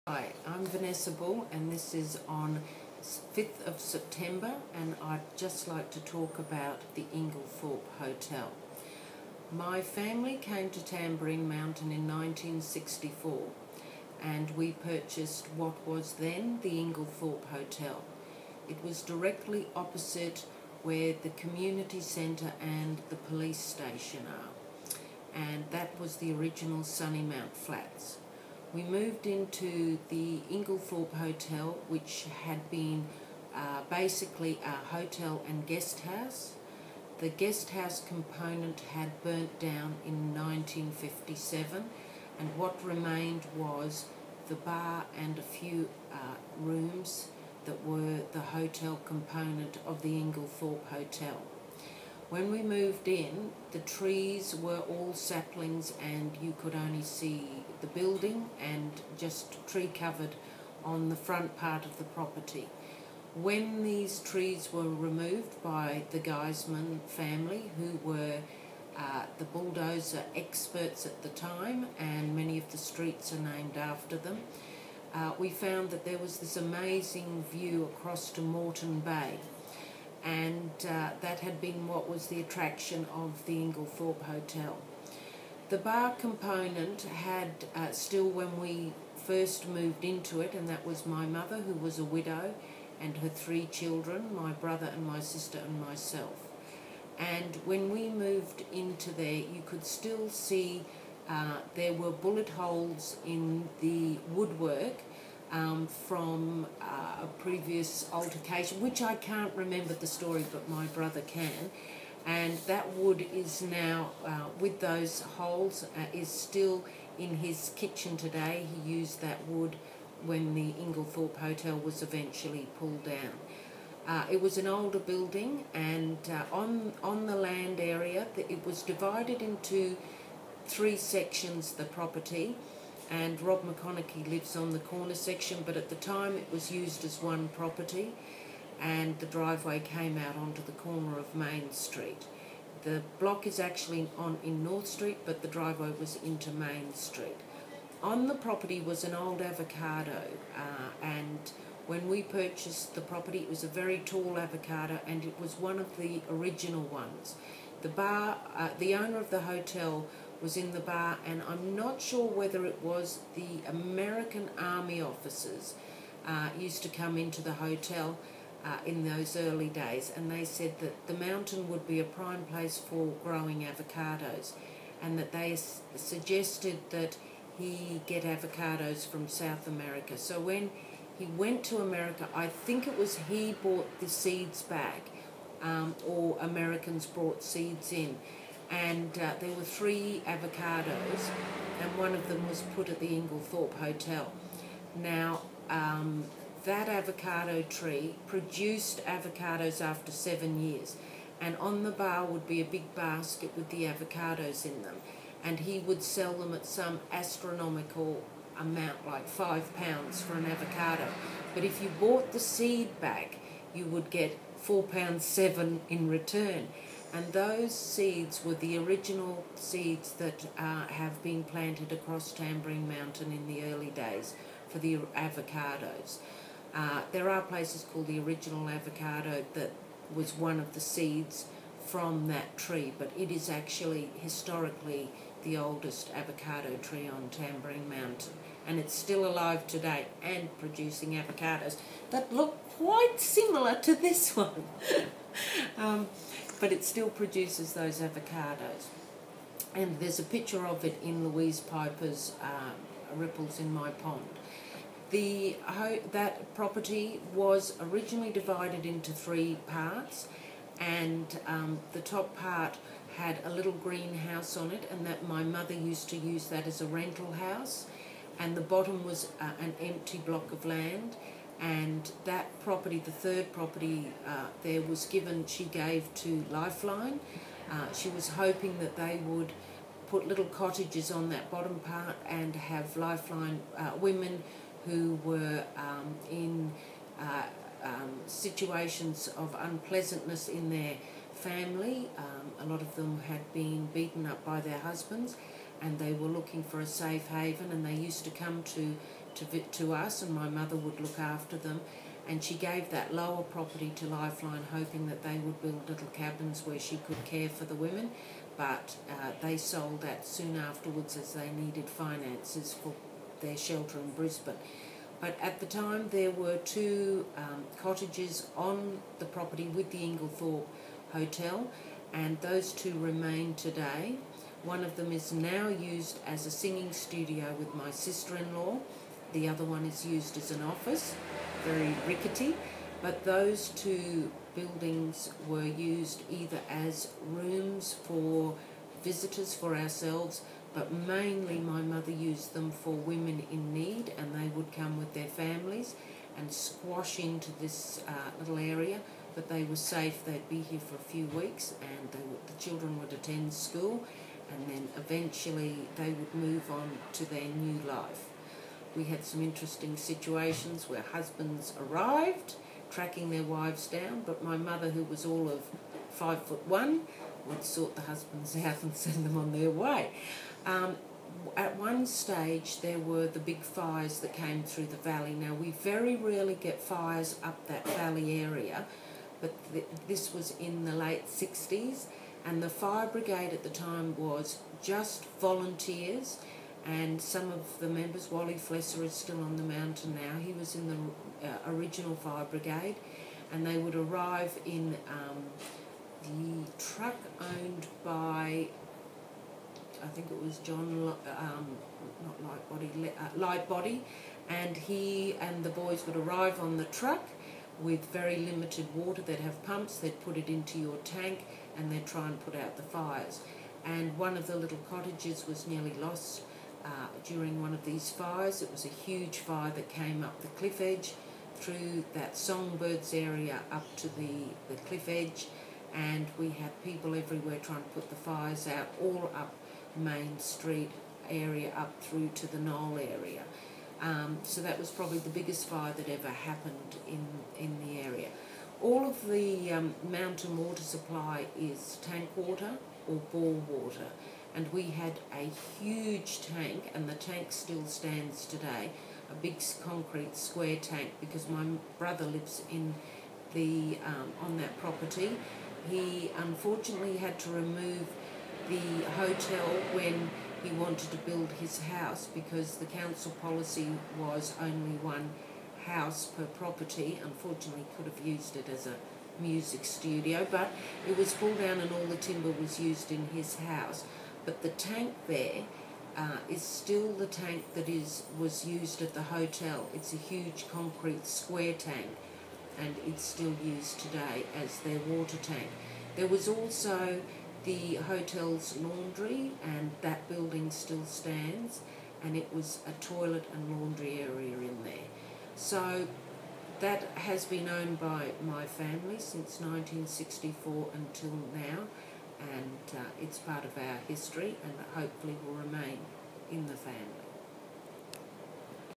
Hi, I'm Vanessa and this is on 5th of September, and I'd just like to talk about the Inglethorpe Hotel. My family came to Tamborine Mountain in 1964 and we purchased what was then the Inglethorpe Hotel. It was directly opposite where the community centre and the police station are, and that was the original Sunnymount Flats. We moved into the Inglethorpe Hotel, which had been basically a hotel and guest house. The guest house component had burnt down in 1957, and what remained was the bar and a few rooms that were the hotel component of the Inglethorpe Hotel. When we moved in, the trees were all saplings and you could only see the building and just tree covered on the front part of the property. When these trees were removed by the Geisman family, who were the bulldozer experts at the time, and many of the streets are named after them, we found that there was this amazing view across to Moreton Bay. And that had been what was the attraction of the Inglethorpe Hotel. The bar component had still, when we first moved into it, and that was my mother, who was a widow, and her 3 children, my brother and my sister and myself. And when we moved into there, you could still see there were bullet holes in the woodwork from a previous altercation, which I can't remember the story, but my brother can. And that wood is now, with those holes, is still in his kitchen today. He used that wood when the Inglethorpe Hotel was eventually pulled down. It was an older building, and on the land area, it was divided into 3 sections, the property. And Rob McConaughey lives on the corner section, but at the time it was used as one property, and the driveway came out onto the corner of Main Street. The block is actually in North Street, but the driveway was into Main Street. On the property was an old avocado, and when we purchased the property, it was a very tall avocado, and it was one of the original ones. The owner of the hotel was in the bar, and I'm not sure whether it was the American Army officers used to come into the hotel in those early days, and they said that the mountain would be a prime place for growing avocados, and that they suggested that he get avocados from South America. So when he went to America, I think it was he bought the seeds back, or Americans brought seeds in. And there were 3 avocados, and one of them was put at the Inglethorpe Hotel. Now, that avocado tree produced avocados after 7 years, and on the bar would be a big basket with the avocados in them, and he would sell them at some astronomical amount, like £5 for an avocado. But if you bought the seed back, you would get £4.7 in return. And those seeds were the original seeds that have been planted across Tamborine Mountain in the early days for the avocados. There are places called the Original Avocado that was one of the seeds from that tree, but it is actually historically the oldest avocado tree on Tamborine Mountain. And it's still alive today and producing avocados that look quite similar to this one. But it still produces those avocados. And there's a picture of it in Louise Piper's Ripples in My Pond. That property was originally divided into 3 parts, and the top part had a little greenhouse on it, and that my mother used to use that as a rental house, and the bottom was an empty block of land. And that property, the 3rd property there, was given, she gave to Lifeline. She was hoping that they would put little cottages on that bottom part and have Lifeline women who were in situations of unpleasantness in their family. A lot of them had been beaten up by their husbands, and they were looking for a safe haven, and they used to come to to us, and my mother would look after them. And she gave that lower property to Lifeline, hoping that they would build little cabins where she could care for the women. But they sold that soon afterwards as they needed finances for their shelter in Brisbane. But at the time there were two cottages on the property with the Inglethorpe Hotel, and those two remain today. One of them is now used as a singing studio with my sister-in-law. The other one is used as an office, very rickety. But those two buildings were used either as rooms for visitors, for ourselves, but mainly my mother used them for women in need, and they would come with their families and squash into this little area. But they were safe. They'd be here for a few weeks, and the children would attend school, and then eventually they would move on to their new life. We had some interesting situations where husbands arrived tracking their wives down, but my mother, who was all of 5'1", would sort the husbands out and send them on their way. At one stage there were the big fires that came through the valley. Now we very rarely get fires up that valley area, but this was in the late 60s, and the fire brigade at the time was just volunteers, and some of the members, Wally Flesser is still on the mountain now, he was in the original fire brigade, and they would arrive in the truck owned by, I think it was John, not Lightbody, and he and the boys would arrive on the truck with very limited water. They'd have pumps, they'd put it into your tank, and they'd try and put out the fires. And one of the little cottages was nearly lost during one of these fires. It was a huge fire that came up the cliff edge through that Songbirds area up to the cliff edge, and we had people everywhere trying to put the fires out, all up Main Street area up through to the Knoll area. So that was probably the biggest fire that ever happened in the area. All of the mountain water supply is tank water or bore water, and we had a huge tank, and the tank still stands today, a big concrete square tank, because my brother lives in the on that property. He unfortunately had to remove the hotel when he wanted to build his house, because the council policy was only one house per property. Unfortunately, he could have used it as a music studio, but it was pulled down and all the timber was used in his house. But the tank there is still the tank that was used at the hotel. It's a huge concrete square tank, and it's still used today as their water tank. There was also the hotel's laundry, and that building still stands, and it was a toilet and laundry area in there. So that has been owned by my family since 1964 until now, and it's part of our history and hopefully will remain in the family.